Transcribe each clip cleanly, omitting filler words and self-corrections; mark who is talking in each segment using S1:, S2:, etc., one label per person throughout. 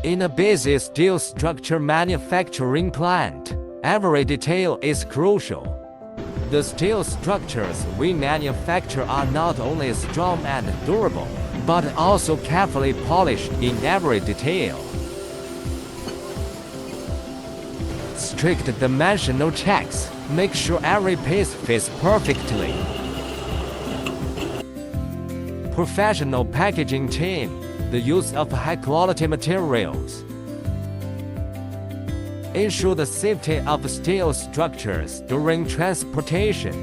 S1: In a busy steel structure manufacturing plant, every detail is crucial. The steel structures we manufacture are not only strong and durable, but also carefully polished in every detail. Strict dimensional checks make sure every piece fits perfectly. Professional packaging team, the use of high-quality materials. Ensure the safety of steel structures during transportation.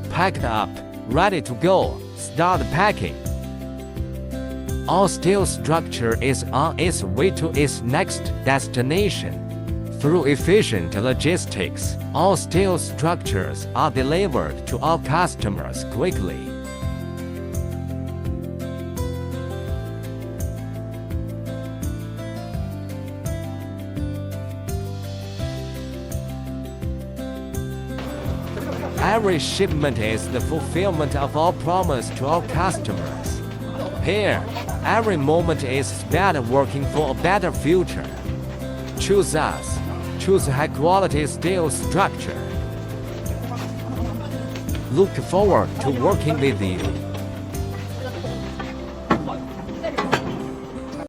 S1: Packed up, ready to go, start packing. All steel structure is on its way to its next destination. Through efficient logistics, all steel structures are delivered to our customers quickly. Every shipment is the fulfillment of our promise to our customers. Here, every moment is spent working for a better future. Choose us. Choose high-quality steel structure. Look forward to working with you.